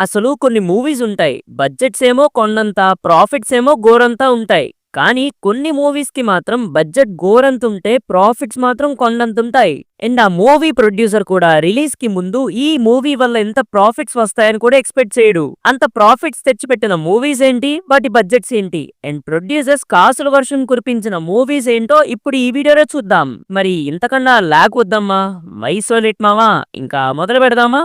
అసలు కొన్ని మూవీస్ ఉంటాయి. బడ్జెట్స్ ఏమో కొండంత, ప్రాఫిట్స్ ఏమో గోరంతా ఉంటాయి. కానీ కొన్ని మూవీస్ కి మాత్రం బడ్జెట్ గోరంతుంటే ప్రాఫిట్స్ మాత్రం కొండంతుంటాయి. అండ్ ఆ మూవీ ప్రొడ్యూసర్ కూడా రిలీజ్ కి ముందు ఈ మూవీ వల్ల ఎంత ప్రాఫిట్స్ వస్తాయని కూడా ఎక్స్పెక్ట్ చేయడు. అంత ప్రాఫిట్స్ తెచ్చిపెట్టిన మూవీస్ ఏంటి, వాటి బడ్జెట్స్ ఏంటి, అండ్ ప్రొడ్యూసర్స్ కాసుల వర్షం కురిపించిన మూవీస్ ఏంటో ఇప్పుడు ఈ వీడియోలో చూద్దాం. మరి ఇంతకన్నా లాగ్ వద్దమ్మా, మైసోలిట్ మావా, ఇంకా మొదలు పెడదామా?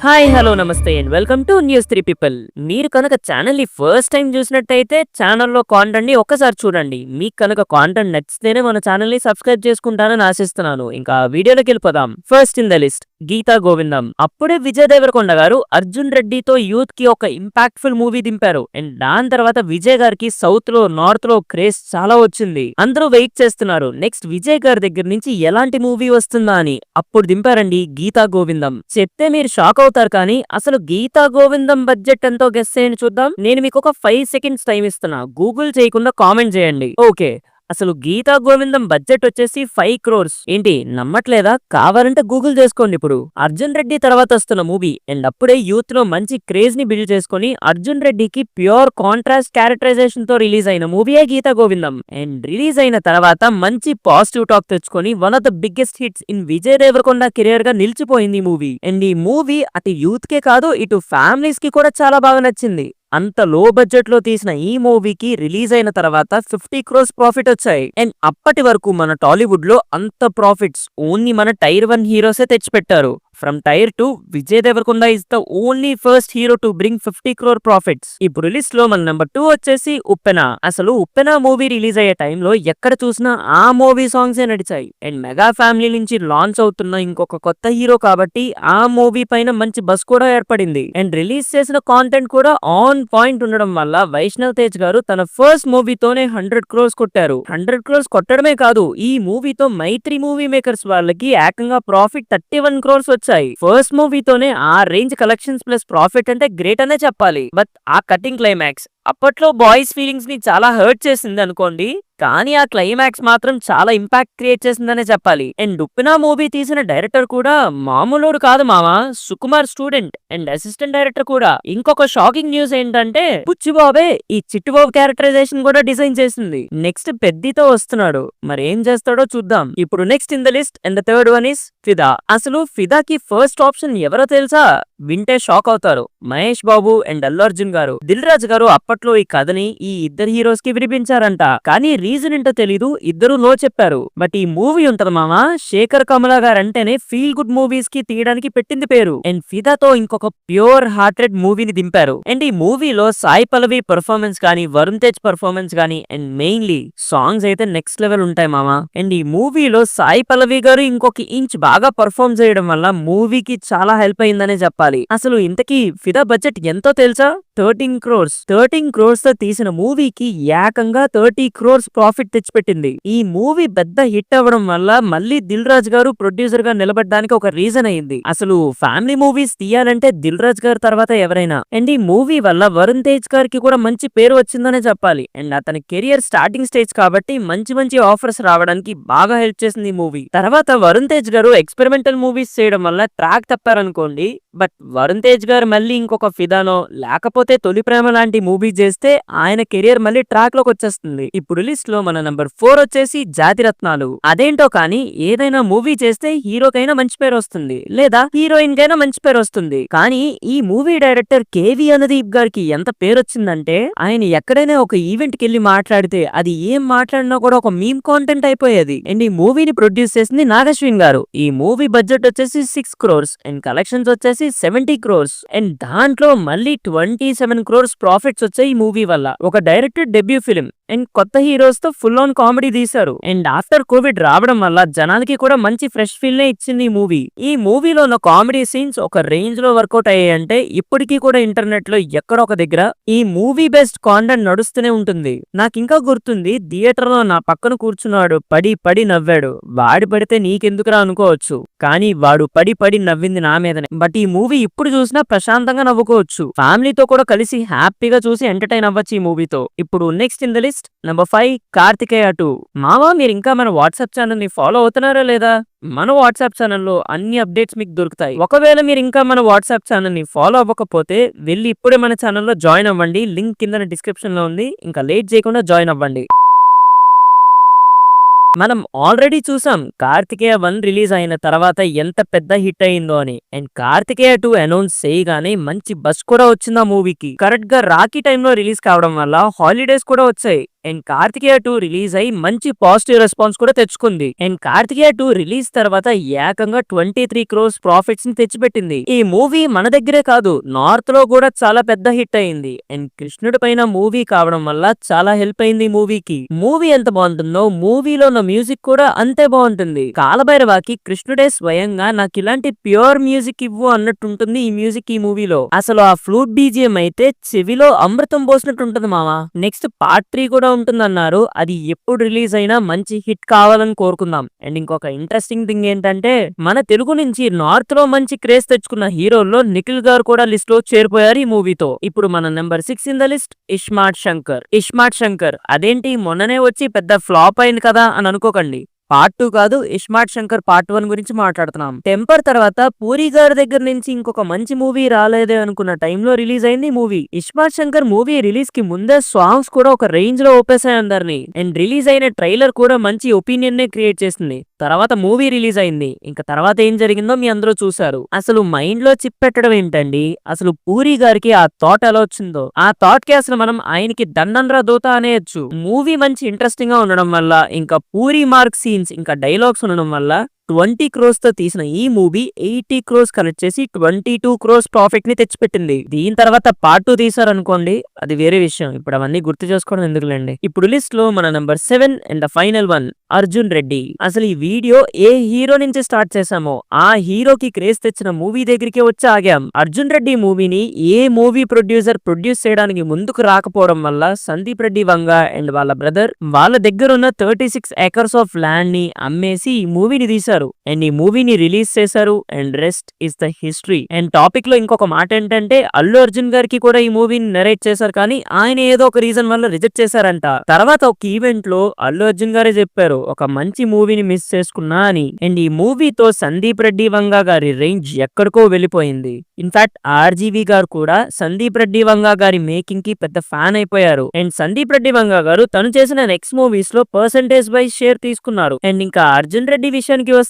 హాయ్, హలో, నమస్తే and welcome to news 3 people. మీరు కనుక ఛానల్ ని ఫస్ట్ టైం చూసినట్టయితే ఛానల్లో కాంటెంట్ ని ఒక్కసారి చూడండి. మీకు కనుక కాంటెంట్ నచ్చితేనే మన ఛానల్ ని సబ్స్క్రైబ్ చేసుకుంటానని ఆశిస్తున్నాను. ఇంకా వీడియోలోకి వెళ్ళిపోదాం. First in the list Geetha Govindam. అప్పుడే విజయ్ దేవరకొండ గారు అర్జున్ రెడ్డితో యూత్ కి ఒక ఇంపాక్ట్ఫుల్ మూవీ దింపారు. అండ్ దాని తర్వాత విజయ్ గారికి సౌత్ లో, నార్త్ లో క్రేజ్ చాలా వచ్చింది. అందరూ వెయిట్ చేస్తున్నారు నెక్స్ట్ విజయ్ గారి దగ్గర నుంచి ఎలాంటి మూవీ వస్తుందా అని. అప్పుడు దింపారండి గీతా గోవిందం. చెప్తే మీరు షాక్ అవుతారు, కానీ అసలు గీతా గోవిందం బడ్జెట్ ఎంతో గెస్ చేయండి చూద్దాం. నేను మీకు ఒక 5 సెకండ్స్ టైం ఇస్తున్నా, గూగుల్ చేయకుండా కామెంట్ చేయండి. ఓకే, అసలు గీతా గోవిందం బడ్జెట్ వచ్చేసి 5 crores. ఏంటి నమ్మట్లేదా? కావాలంటే గూగుల్ చేసుకోండి. ఇప్పుడు అర్జున్ రెడ్డి తర్వాత వస్తున్న మూవీ అండ్ అప్పుడే యూత్ లో మంచి క్రేజ్ ని బిల్డ్ చేసుకుని అర్జున్ రెడ్డికి ప్యూర్ కాంట్రాస్ట్ క్యారెక్టరైజేషన్ తో రిలీజ్ అయిన మూవీయే గీతా గోవిందం. అండ్ రిలీజ్ అయిన తర్వాత మంచి పాజిటివ్ టాక్ తెచ్చుకొని one of the biggest hits in Vijay Devarakonda career గా నిలిచిపోయింది ఈ మూవీ. అండ్ ఈ మూవీ అటు యూత్ కే కాదు, ఇటు ఫ్యామిలీస్ కి కూడా చాలా బాగా నచ్చింది. అంత లో బడ్జెట్ లో తీసిన ఈ మూవీకి రిలీజ్ అయిన తర్వాత 50 crores ప్రాఫిట్ వచ్చాయి. అండ్ అప్పటి వరకు మన టాలీవుడ్ లో అంత ప్రాఫిట్స్ ఓన్లీ మన టైర్ 1 హీరోసే తెచ్చిపెట్టారు. From tier 2 Vijay Deverakonda is the only first hero to bring 50 crore profits. ఇప్పుడు లిస్ట్ లో మన నెంబర్ 2 వచ్చేసి ఉప్పెన. అసలు ఉప్పెన మూవీ రిలీజ్ అయ్యే టైంలో ఎక్కడ చూసినా ఆ మూవీ సాంగ్స్ ఏ నడిచాయి. అండ్ మెగా ఫ్యామిలీ నుంచి లాంచ్ అవుతున్న ఇంకొక కొత్త హీరో కాబట్టి ఆ మూవీ పైన మంచి బస్ కూడా ఏర్పడింది. అండ్ రిలీజ్ చేసిన కాంటెంట్ కూడా ఆన్ పాయింట్ ఉండడం వల్ల వైష్ణవ్ తేజ్ గారు తన ఫస్ట్ మూవీతోనే 100 crores కొట్టారు. 100 crores కొట్టడమే కాదు, ఈ మూవీతో మైత్రి మూవీ మేకర్స్ వాళ్ళకి ఏకంగా ప్రాఫిట్ 31 crores వచ్చాయి. ఫస్ట్ మూవీతోనే ఆ రేంజ్ కలెక్షన్స్ ప్లస్ ప్రాఫిట్ అంటే గ్రేట్ అనే చెప్పాలి. బట్ ఆ కటింగ్ క్లైమాక్స్ అప్పట్లో బాయ్స్ ఫీలింగ్స్ ని చాలా హర్ట్ చేసింది అనుకోండి, కానీ ఆ క్లైమాక్స్ మాత్రం చాలా ఇంపాక్ట్ క్రియేట్ చేసిందనే చెప్పాలి. అండ్ ఉప్పెన మూవీ తీసిన డైరెక్టర్ కూడా మామూలుడు కాదు మామా, Sukumar student and assistant director కూడా. ఇంకొక షాకింగ్ న్యూస్ ఏంటంటే బుచ్చిబాబే ఈ చిట్టుబాబు క్యారెక్టరైజేషన్ కూడా డిజైన్ చేసింది. నెక్స్ట్ పెద్దితో వస్తున్నాడు, మరి ఏం చేస్తాడో చూద్దాం. ఇప్పుడు next in the list and the third one is ఫిదా. అసలు ఫిదాకి ఫస్ట్ ఆప్షన్ ఎవరో తెలుసా? వింటే షాక్ అవుతారు. మహేష్ బాబు అండ్ అల్లు అర్జున్ గారు. దిల్ రాజు గారు అప్పట్లో ఈ కథని ఈ ఇద్దరు హీరోస్ కి వినిపించారంట, కానీ రీజన్ ఏంటో తెలీదు, ఇద్దరు నో చెప్పారు. బట్ ఈ మూవీ ఉంటది మామా, శేఖర్ కమలా గారు అంటేనే ఫీల్ గుడ్ మూవీస్ కి తీయడానికి పెట్టింది పేరు. అండ్ ఫిదాతో ఇంకొక ప్యూర్ హార్టెడ్ మూవీని దింపారు. అండ్ ఈ మూవీలో సాయి పల్లవి పర్ఫార్మెన్స్ గానీ, వరుణ్ తేజ్ పర్ఫార్మెన్స్ గానీ, అండ్ మెయిన్లీ సాంగ్స్ అయితే నెక్స్ట్ లెవెల్ ఉంటాయి మామా. అండ్ ఈ మూవీలో సాయి పల్లవి గారు ఇంకొక ఇంచ్ బాగా పర్ఫార్మ్ చేయడం వల్ల మూవీకి చాలా హెల్ప్ అయిందనే చెప్పాలి. అసలు ఇంతకీ ఫిదా బడ్జెట్ ఎంతో తెలుసా? 13 crores. 13 crores తో తీసిన మూవీకి ఏకంగా 30 crores ప్రాఫిట్ తెచ్చిపెట్టింది. ఈ మూవీ పెద్ద హిట్ అవ్వడం వల్ల మళ్ళీ దిల్ రాజ్ గారు ప్రొడ్యూసర్ గా నిలబడడానికి ఒక రీజన్ అయింది. అసలు ఫ్యామిలీ మూవీస్ తీయాలంటే దిల్ రాజ్ గారు తర్వాత ఎవరైనా. అండ్ ఈ మూవీ వల్ల వరుణ్ తేజ్ గారికి కూడా మంచి పేరు వచ్చిందనే చెప్పాలి. అండ్ అతని కెరియర్ స్టార్టింగ్ స్టేజ్ కాబట్టి మంచి మంచి ఆఫర్స్ రావడానికి బాగా హెల్ప్ చేసింది ఈ మూవీ. తర్వాత వరుణ్ తేజ్ గారు ఎక్స్పెరిమెంటల్ మూవీస్ చేయడం వల్ల ట్రాక్ తప్పారనుకోండి, బట్ వరుణ్ తేజ్ గారు మళ్ళీ ఇంకొక ఫిదానో లేకపోతే తొలి ప్రేమ లాంటి మూవీ చేస్తే ఆయన కెరియర్ మళ్ళీ ట్రాక్ లోకి వచ్చేస్తుంది. ఇప్పుడు లిస్ట్ లో మన నెంబర్ 4 వచ్చేసి జాతిరత్నాలు. అదేంటో కానీ ఏదైనా మూవీ చేస్తే హీరోకైనా మంచి పేరు వస్తుంది, లేదా హీరోయిన్ కైనా మంచి పేరు వస్తుంది. కానీ ఈ మూవీ డైరెక్టర్ కేవి అనుదీప్ గారికి ఎంత పేరు వచ్చిందంటే ఆయన ఎక్కడైనా ఒక ఈవెంట్ కి వెళ్ళి మాట్లాడితే అది ఏం మాట్లాడినా కూడా ఒక మీమ్ కాంటెంట్ అయిపోయేది. అండ్ ఈ మూవీని ప్రొడ్యూస్ చేసింది నాగశ్విన్ గారు. ఈ మూవీ బడ్జెట్ వచ్చేసి 6 crores అండ్ కలెక్షన్స్ వచ్చేసి 70 crores. అండ్ దాంట్లో మళ్ళీ 27 crores ప్రాఫిట్స్ వచ్చాయి ఈ మూవీ వల్ల. ఒక డైరెక్టర్ డెబ్యూ ఫిల్మ్ అండ్ కొత్త హీరోస్ తో ఫుల్ ఆన్ కామెడీ తీశారు. అండ్ ఆఫ్టర్ కోవిడ్ రావడం వల్ల జనాలకి కూడా మంచి ఫ్రెష్ ఫీల్ నే ఇచ్చింది ఈ మూవీ. ఈ మూవీలో ఉన్న కామెడీ సీన్స్ ఒక రేంజ్ లో వర్కౌట్ అయ్యాయంటే ఇప్పటికీ కూడా ఇంటర్నెట్ లో ఎక్కడో ఒక దగ్గర ఈ మూవీ బెస్ట్ కాంటెంట్ నడుస్తూనే ఉంటుంది. నాకు ఇంకా గుర్తుంది, థియేటర్ లో నా పక్కన కూర్చున్నాడు, పడి పడి నవ్వాడు. వాడి పడితే నీకెందుకురా అనుకోవచ్చు, కానీ వాడు పడి పడి నవ్వింది నా మీదనే. బట్ ఈ మూవీ ఇప్పుడు చూసినా ప్రశాంతంగా నవ్వుకోవచ్చు. ఫ్యామిలీతో కూడా కలిసి హ్యాపీగా చూసి ఎంటర్టైన్ అవ్వచ్చు ఈ మూవీతో. ఇప్పుడు next in the list next number 5 Karthikeya 2. మావా మీరు ఇంకా మన వాట్సాప్ ఛానల్ ని ఫాలో అవుతున్నారా లేదా? మన వాట్సాప్ ఛానల్లో అన్ని అప్డేట్స్ మీకు దొరుకుతాయి. ఒకవేళ మీరు ఇంకా మన వాట్సాప్ ఛానల్ ని ఫాలో అవ్వకపోతే వెళ్ళి ఇప్పుడే మన ఛానల్లో జాయిన్ అవ్వండి. లింక్ కింద డిస్క్రిప్షన్ లో ఉంది. ఇంకా లేట్ చేయకుండా జాయిన్ అవ్వండి. మనం ఆల్రెడీ చూసాం కార్తికేయ 1 రిలీజ్ అయిన తర్వాత ఎంత పెద్ద హిట్ అయిందో అని. అండ్ కార్తికేయ 2 అనౌన్స్ చేయగానే మంచి బస్ కూడా వచ్చింది ఆ మూవీకి. కరెక్ట్ గా రాఖీ టైంలో రిలీజ్ కావడం వల్ల హాలిడేస్ కూడా వచ్చాయి. అండ్ కార్తికేయ 2 రిలీజ్ అయి మంచి పాజిటివ్ రెస్పాన్స్ కూడా తెచ్చుకుంది. అండ్ కార్తికేయ 2 రిలీజ్ తర్వాత ఏకంగా 23 crores ప్రాఫిట్స్ ని తెచ్చిపెట్టింది. ఈ మూవీ మన దగ్గరే కాదు నార్త్ లో కూడా చాలా పెద్ద హిట్ అయింది. అండ్ కృష్ణుడి పైన మూవీ కావడం వల్ల చాలా హెల్ప్ అయింది ఈ మూవీకి. మూవీ ఎంత బాగుంటుందో మూవీలో ఉన్న మ్యూజిక్ కూడా అంతే బాగుంటుంది. కాలభైరవాకి కృష్ణుడే స్వయంగా నాకు ఇలాంటి ప్యూర్ మ్యూజిక్ ఇవ్వు అన్నట్టుంటుంది ఈ మ్యూజిక్ ఈ మూవీలో. అసలు ఆ ఫ్లూట్ బీజిఎం అయితే చెవిలో అమృతం పోసినట్టు ఉంటుంది మామ. నెక్స్ట్ పార్ట్ 3 కూడా ఉంటుందన్నారు. అది ఎప్పుడు రిలీజ్ అయినా మంచి హిట్ కావాలని కోరుకుందాం. అండ్ ఇంకొక ఇంట్రెస్టింగ్ థింగ్ ఏంటంటే మన తెలుగు నుంచి నార్త్ లో మంచి క్రేజ్ తెచ్చుకున్న హీరోల్లో నిఖిల్ గారు కూడా లిస్ట్ లో చేరిపోయారు ఈ మూవీతో. ఇప్పుడు మన number 6 in the list iSmart Shankar. ISmart Shankar అదేంటి మొన్ననే వచ్చి పెద్ద ఫ్లాప్ అయింది కదా అని అనుకోకండి. పార్ట్ 2 కాదు, ఇస్మార్ట్ శంకర్ పార్ట్ 1 గురించి మాట్లాడుతున్నాం. టెంపర్ తర్వాత పూరి గారి దగ్గర నుంచి ఇంకొక మంచి మూవీ రాలేదే అనుకున్న టైంలో రిలీజ్ అయింది movie. ISmart Shankar movie release కి ముందే సాంగ్స్ కూడా ఒక రేంజ్ లో ఓపేసాయి అందరినీ. అండ్ రిలీజ్ అయిన ట్రైలర్ కూడా మంచి ఒపీనియన్ నే క్రియేట్ చేసింది. తర్వాత మూవీ రిలీజ్ అయింది. ఇంకా తర్వాత ఏం జరిగిందో మీ అందరూ చూసారు. అసలు మైండ్ లో చిప్ పెట్టడం ఏంటండి? అసలు పూరి గారికి ఆ థాట్ ఎలా వచ్చిందో, ఆ థాట్ కి అసలు మనం ఆయనకి దండంరా దోత అనేయచ్చు. మూవీ మంచి ఇంట్రెస్టింగ్ గా ఉండడం వల్ల, ఇంకా పూరి మార్క్ సీన్స్ ఇంకా డైలాగ్స్ ఉండడం వల్ల 20 crores తో తీసిన ఈ మూవీ 80 crores కలెక్ట్ చేసి 22 crores ప్రాఫిట్ ని తెచ్చిపెట్టింది. దీని తర్వాత పార్ట్ 2 తీసారనుకోండి, అది వేరే విషయం. ఇప్పుడు అవన్నీ గుర్తు చేసుకోవడం ఎందుకులేండి. ఇప్పుడు లిస్ట్ లో మన number 7 and the final one Arjun Reddy. అసలు ఈ వీడియో ఏ హీరో నుంచి స్టార్ట్ చేసామో ఆ హీరోకి క్రేజ్ తెచ్చిన మూవీ దగ్గరికి వచ్చి ఆగాం. అర్జున్ రెడ్డి మూవీని ఏ మూవీ ప్రొడ్యూసర్ ప్రొడ్యూస్ చేయడానికి ముందుకు రాకపోవడం వల్ల సందీప్ రెడ్డి వంగ అండ్ వాళ్ళ బ్రదర్ వాళ్ళ దగ్గర ఉన్న 36 acres ఆఫ్ ల్యాండ్ ని అమ్మేసి ఈ మూవీని తీశారు. అండ్ ఈ మూవీని రిలీజ్ చేశారు. And rest is the history. And topic లో ఇంకొక మాట ఏంటంటే అల్లు అర్జున్ గారికి కూడా ఈ మూవీని నరేట్ చేశారు, కానీ ఆయన ఏదో ఒక రీజన్ వల్ల రిజెక్ట్ చేశారంట. తర్వాత ఒక ఈవెంట్ లో అల్లు అర్జున్ గారే చెప్పారు ఒక మంచి మూవీని మిస్ చేసుకున్నా అని. అండ్ ఈ మూవీతో సందీప్ రెడ్డి వంగ గారి రేంజ్ ఎక్కడికో వెళ్ళిపోయింది. ఇన్ఫాక్ట్ ఆర్జీవి గారు కూడా సందీప్ రెడ్డి వంగ గారి మేకింగ్ కి పెద్ద ఫ్యాన్ అయిపోయారు. అండ్ సందీప్ రెడ్డి వంగ గారు తను చేసిన నెక్స్ట్ మూవీస్ లో పర్సెంటేజ్ వైజ్ షేర్ తీసుకున్నారు. అండ్ ఇంకా అర్జున్ రెడ్డి విషయానికి వస్తే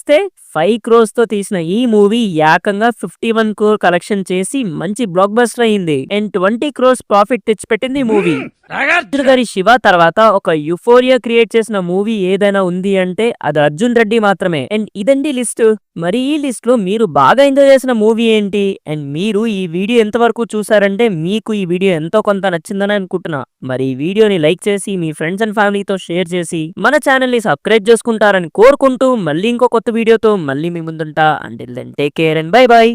5 crores తో తీసిన ఈ మూవీ ఏకంగా 51 crore కలెక్షన్ చేసి మంచి బ్లాక్ బస్టర్ అయింది. అండ్ 20 crores ప్రాఫిట్ తెచ్చిపెట్టింది ఈ మూవీ. అర్జున్ గారి శివ తర్వాత ఒక యుఫోరియా క్రియేట్ చేసిన మూవీ ఏదైనా ఉంది అంటే అది అర్జున్ రెడ్డి మాత్రమే. అండ్ ఇదండి లిస్ట్. మరి ఈ లిస్ట్ లో మీరు బాగా ఎంజాయ్ చేసిన మూవీ ఏంటి? అండ్ మీరు ఈ వీడియో ఎంతవరకు చూసారంటే మీకు ఈ వీడియో ఎంతో కొంత నచ్చిందని అనుకుంటున్నా. మరి ఈ వీడియోని లైక్ చేసి మీ ఫ్రెండ్స్ అండ్ ఫ్యామిలీతో షేర్ చేసి మన ఛానల్ ని సబ్స్క్రైబ్ చేసుకుంటారని కోరుకుంటూ మళ్ళీ ఇంకో కొత్త వీడియోతో మళ్ళీ మీ ముందుంటా. Until then take care and bye by.